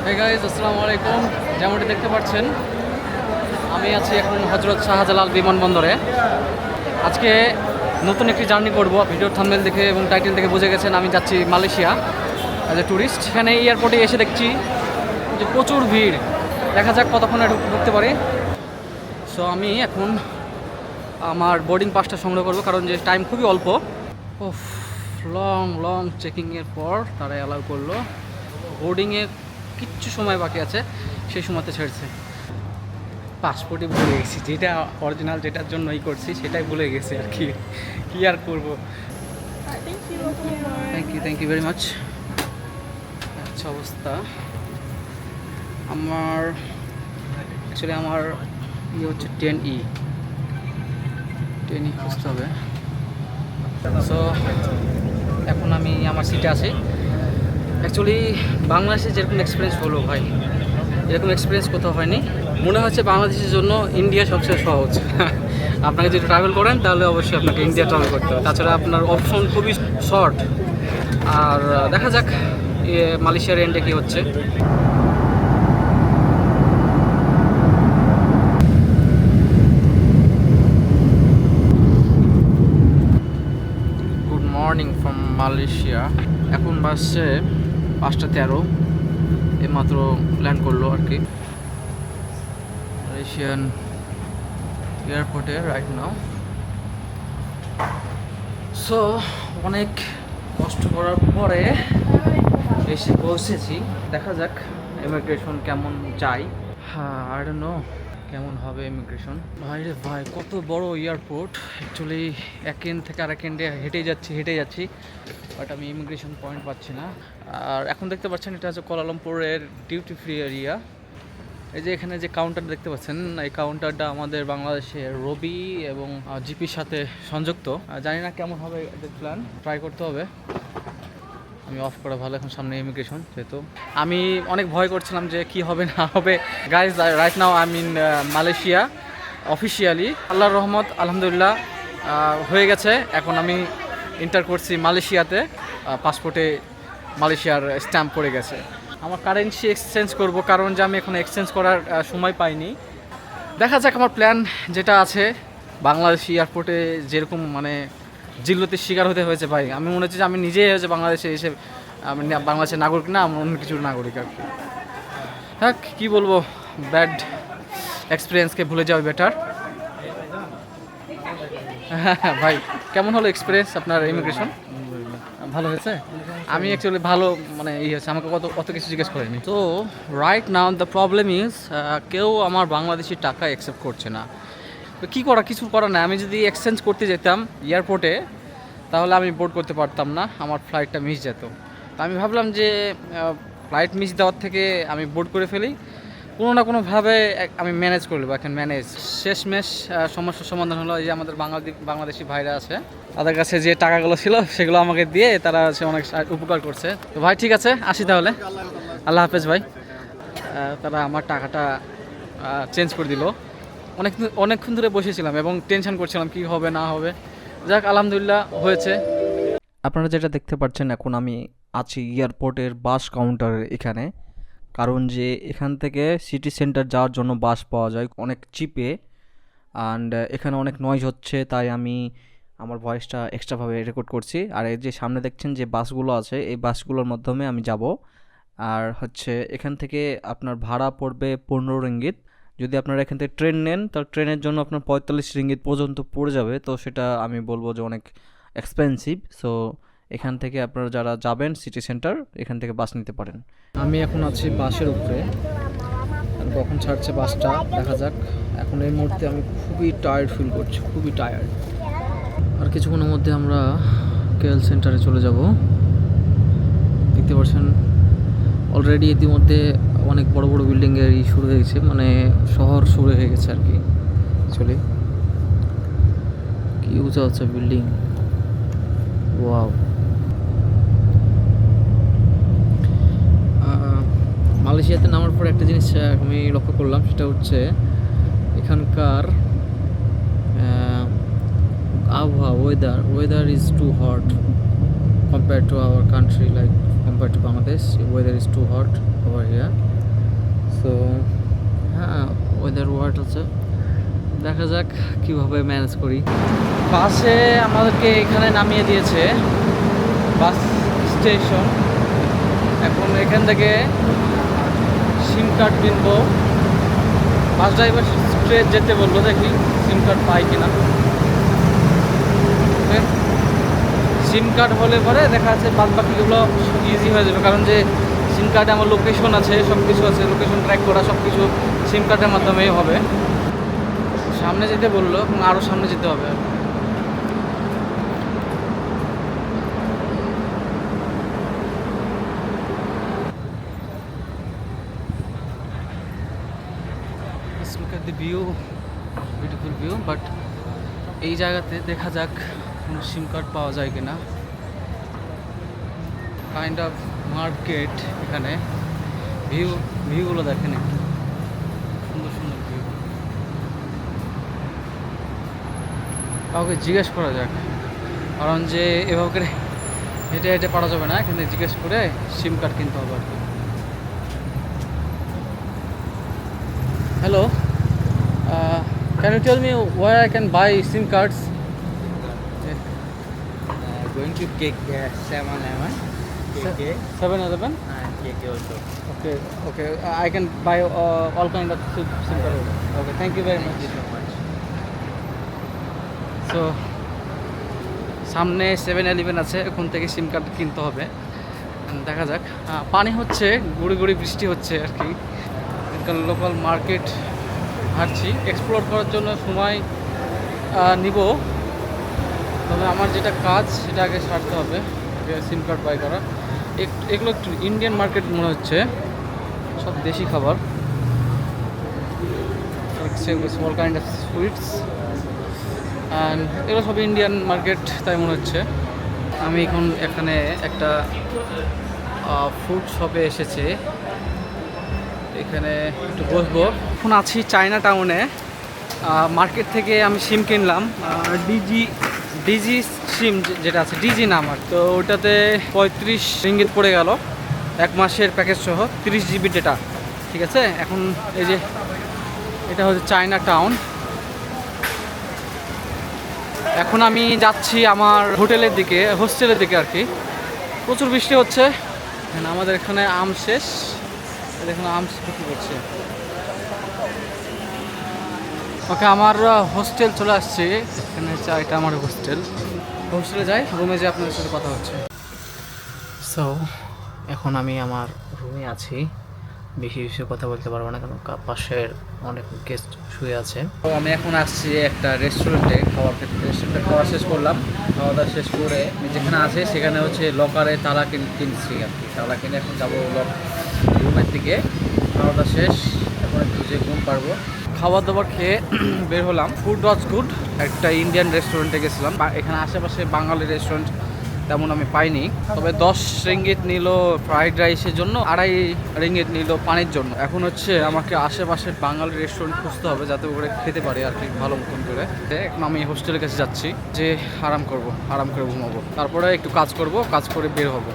Hey guys, আসসালামু আলাইকুম। যেমনটি দেখতে পাচ্ছেন, আমি আছি এখন হজরত শাহজালাল বিমানবন্দরে। আজকে নতুন একটি জার্নি করব। ভিডিওর থাম্বনেল দেখে এবং টাইটেল দেখে বুঝে গেছেন আমি যাচ্ছি মালয়েশিয়া অ্যাজ এ ট্যুরিস্ট। এখানে এয়ারপোর্টে এসে দেখছি যে প্রচুর ভিড়। দেখা যাক কতক্ষণে ঢুকতে পারি। সো আমি এখন আমার বোর্ডিং পাসটা সংগ্রহ করব, কারণ যে টাইম খুবই অল্প। ওফ, লং চেকিংয়ের পর তারা অ্যালাউ করলো। বোর্ডিংয়ে কিচ্ছু সময় বাকি আছে, সেই সময়তে ছেড়েছে। পাসপোর্টই ভুলে গেছি, যেটা অরিজিনাল যেটার জন্য করছি সেটাই ভুলে গেছি আর কি আর করবো। Thank you very much. আচ্ছা, অবস্থা আমার অ্যাকচুয়ালি আমার হচ্ছে 10E খুঁজতে হবে। সো এখন আমি আমার সিটে আছি। অ্যাকচুয়ালি বাংলাদেশে যেরকম এক্সপিরিয়েন্স হলো ভাই, এরকম এক্সপিরিয়েন্স কোথাও হয়নি। মনে হচ্ছে বাংলাদেশের জন্য ইন্ডিয়া সবচেয়ে সহজ। আপনাকে যদি ট্রাভেল করেন তাহলে অবশ্যই আপনাকে ইন্ডিয়া ট্রাভেল করতে হবে, তাছাড়া আপনার অপশন খুবই শর্ট। আর দেখা যাক মালয়েশিয়ার এন্ডে কী হচ্ছে। Good morning from Malaysia. এখন বাসছে 5:13, এইমাত্র ল্যান্ড করলো আর কি মালয়েশিয়ান এয়ারপোর্টে রাইট নাও। সো অনেক কষ্ট করার পরে এসে পৌঁছেছি। দেখা যাক ইমিগ্রেশন কেমন যায়। হ্যাঁ, আই ডোন্ট নো কেমন হবে ইমিগ্রেশন। ভাই রে ভাই, কত বড় এয়ারপোর্ট। অ্যাকচুয়ালি এক এন্ড থেকে আরেক এন্ডে হেঁটে যাচ্ছি, বাট আমি ইমিগ্রেশন পয়েন্ট পাচ্ছি না। আর এখন দেখতে পাচ্ছেন এটা হচ্ছে কুয়ালালামপুরের ডিউটি ফ্রি এরিয়া। এই যে এখানে যে কাউন্টার দেখতে পাচ্ছেন, এই কাউন্টারটা আমাদের বাংলাদেশের রবি এবং জিপির সাথে সংযুক্ত। জানি না কেমন হবে এদের প্ল্যান, ট্রাই করতে হবে। আমি অফ করা ভালো, এখন সামনে ইমিগ্রেশন যেহেতু। আমি অনেক ভয় করছিলাম যে কি হবে না হবে। Guys, right now I mean Malaysia officially. আল্লাহর রহমত, আলহামদুলিল্লাহ হয়ে গেছে। এখন আমি এন্টার করছি মালয়েশিয়াতে। পাসপোর্টে মালয়েশিয়ার স্ট্যাম্প পড়ে গেছে। আমার কারেন্সি এক্সচেঞ্জ করব, কারণ যে আমি এখন এক্সচেঞ্জ করার সময় পাইনি। দেখা যাক আমার প্ল্যান যেটা আছে। বাংলাদেশ এয়ারপোর্টে যেরকম মানে জিল্লতির শিকার হতে হয়েছে ভাই, আমি মনে হচ্ছে যে আমি নিজেই হয়েছে বাংলাদেশে এসে, আমি বাংলাদেশের নাগরিক না, আমি অন্য কিছুর নাগরিক আর কি। হ্যাঁ, কী বলবো, ব্যাড এক্সপিরিয়েন্সকে ভুলে যাওয়া বেটার। হ্যাঁ ভাই, কেমন হলো এক্সপিরিয়েন্স আপনার ইমিগ্রেশন? ভালো হয়েছে। আমি অ্যাকচুয়ালি ভালো মানে হচ্ছে, আমাকে অত কিছু জিজ্ঞেস করেনি। তো right now the problem is, কেউ আমার বাংলাদেশি টাকা অ্যাকসেপ্ট করছে না। তো কী করা, কিছু করার না। আমি যদি এক্সচেঞ্জ করতে যেতাম এয়ারপোর্টে তাহলে আমি বোর্ড করতে পারতাম না, আমার ফ্লাইটটা মিস যেত। তো আমি ভাবলাম যে ফ্লাইট মিস দেওয়ার থেকে আমি বোর্ড করে ফেলি, কোনো না কোনোভাবে আমি ম্যানেজ করে নেবো। এখন শেষমেশ সমস্যার সমাধান হলো, এই যে আমাদের বাংলাদেশি ভাইরা আছে, তাদের কাছে যে টাকাগুলো ছিল সেগুলো আমাকে দিয়ে তারা হচ্ছে অনেক উপকার করছে। তো ভাই ঠিক আছে, আসি তাহলে। আল্লাহ হাফেজ ভাই। তারা আমার টাকাটা চেঞ্জ করে দিল। অনেকক্ষণ ধরে বসেছিলাম এবং টেনশন করছিলাম কি হবে না হবে। যাক, আলহামদুলিল্লাহ হয়েছে। আপনারা যেটা দেখতে পাচ্ছেন, এখন আমি আছি এয়ারপোর্টের বাস কাউন্টারের এখানে। কারণ যে এখান থেকে সিটি সেন্টার যাওয়ার জন্য বাস পাওয়া যায় অনেক চিপে। অ্যান্ড এখানে অনেক নয়েজ হচ্ছে, তাই আমি আমার ভয়েসটা এক্সট্রাভাবে রেকর্ড করছি। আর এই যে সামনে দেখছেন যে বাসগুলো আছে, এই বাসগুলোর মাধ্যমে আমি যাব। আর হচ্ছে এখান থেকে আপনার ভাড়া পড়বে 15 রিঙ্গিত। যদি আপনারা এখান থেকে ট্রেন নেন তাহলে ট্রেনের জন্য আপনার 45 রিঙ্গিত পর্যন্ত পড়ে যাবে। তো সেটা আমি বলবো যে অনেক এক্সপেন্সিভ। সো এখান থেকে আপনারা যারা যাবেন সিটি সেন্টার, এখান থেকে বাস নিতে পারেন। আমি এখন আছি বাসের উপরে, কখন ছাড়ছে বাসটা দেখা যাক। এখন এই মুহূর্তে আমি খুবই টায়ার্ড ফিল করছি, খুবই টায়ার্ড। আর কিছুক্ষণের মধ্যে আমরা কেএল সেন্টারে চলে যাব। দেখতে পাচ্ছেন অলরেডি ইতিমধ্যে অনেক বড় বড় বিল্ডিংয়ের শুরু হয়ে গেছে, মানে শহর শুরু হয়ে গেছে আর কি। অ্যাকচুয়ালি কি উঁচা উঁচা বিল্ডিং, ওয়াও। মালয়েশিয়াতে নামার পর একটা জিনিস আমি লক্ষ্য করলাম, সেটা হচ্ছে এখানকার আবহাওয়া, weather is too hot compare to our country, like compared to Bangladesh. Weather is too hot over here. So হ্যাঁ, ওয়েদার ওয়ার্ড আছে, দেখা যাক কীভাবে ম্যানেজ করি। বাসে আমাদেরকে এখানে নামিয়ে দিয়েছে, বাস স্টেশন। এখন এখান থেকে সিম কার্ড কিনবো। বাস ড্রাইভার স্ট্রেট যেতে বললো, দেখি সিম কার্ড পাই কিনা। সিম কার্ড হলে পরে দেখা যাচ্ছে বাদ বাকিগুলো ইজি হয়ে যাবে, কারণ যে সিম কার্ডে আমার লোকেশন আছে, সব কিছু আছে, লোকেশন ট্র্যাক করা সব কিছু সিম কার্ডের মাধ্যমেই হবে। সামনে যেতে বললো এবং আরও সামনে যেতে হবে। Look at the view, beautiful view, but এই জায়গাতে দেখা যাক কোনো সিম কার্ড পাওয়া যায় কিনা। কাইন্ড অফ মার্কেট এখানে। ভিউগুলো দেখেন একটু, সুন্দর সুন্দর ভিউ। কাউকে জিজ্ঞেস করা যাক, কারণ যে এভাবে করে হেঁটে হেঁটে পারা যাবে না, কিন্তু জিজ্ঞেস করে সিম কার্ড কিনতে হবে আর কি। Hello, can you tell me where I can buy SIM cards? Going to cake 7-Eleven. KK 7-Eleven? and KK also. Okay. I can buy all kind of SIM cards. Okay, thank you very much. Thank you so much. So সামনে 7-Eleven আছে, ওখান থেকে সিম card কিনতে হবে। দেখা যাক। পানি হচ্ছে, গুড়ি গুড়ি বৃষ্টি হচ্ছে আর কি। লোকাল মার্কেট হাঁটছি, এক্সপ্লোর করার জন্য সময় নিব, তবে আমার যেটা কাজ সেটা আগে সারতে হবে, সিম কার্ড বাই করা। এগুলো একটু ইন্ডিয়ান মার্কেট মনে হচ্ছে, সব দেশি খাবার, small kind of sweets, and এগুলো সব ইন্ডিয়ান মার্কেট তাই মনে হচ্ছে। আমি এখন এখানে একটা ফুড শপে এসেছি, এখানে একটু বসবো। এখন আছি চায়না টাউনে। মার্কেট থেকে আমি সিম কিনলাম, ডিজি সিম যেটা আছে, ডিজি নাম আর। তো ওটাতে 35 রিঙ্গিত পড়ে গেল, 1 মাসের প্যাকেজ সহ, 30 GB ডেটা। ঠিক আছে, এখন এই যে এটা হচ্ছে চায়না টাউন। এখন আমি যাচ্ছি আমার হোস্টেলের দিকে আর কি। প্রচুর বৃষ্টি হচ্ছে, আমাদের এখানে আম শেষ, দেখুন আম বিক্রি করছে। ওকে, আমার হোস্টেল চলে আসছে, এখানে হচ্ছে এটা আমার হোস্টেলে যাই, রুমে যেয়ে আপনাদের সাথে কথা হচ্ছে। সো এখন আমি আমার রুমে আছি, বেশি কথা বলতে পারবো না, কারণ পাশের অনেক গেস্ট শুয়ে আছে। তো আমি এখন আসছি একটা রেস্টুরেন্টে খাওয়া শেষ করলাম। খাওয়া দাওয়া শেষ করে যেখানে আছে সেখানে হচ্ছে লকারে তালা কিনছি আর কি। তালা কিনে এখন যাবো রুমের দিকে। খাওয়া দাওয়া শেষ, এখন একটু যে ঘুম পারবো। খাবার দাবার খেয়ে বের হলাম। Food was good. একটা ইন্ডিয়ান রেস্টুরেন্টে গেছিলাম, এখানে আশেপাশে বাঙালি রেস্টুরেন্ট তেমন আমি পাইনি, তবে 10 রিঙ্গিত নিল ফ্রাইড রাইসের জন্য, 2.5 রিঙ্গিত নিল পানির জন্য। এখন হচ্ছে আমাকে আশেপাশে বাঙালি রেস্টুরেন্ট খুঁজতে হবে, যাতে করে খেতে পারি আর কি ভালো মতন করে। এখন আমি হোস্টেলের কাছে যাচ্ছি, যে আরাম করে ঘুমাবো, তারপরে একটু কাজ করব, কাজ করে বের হবো।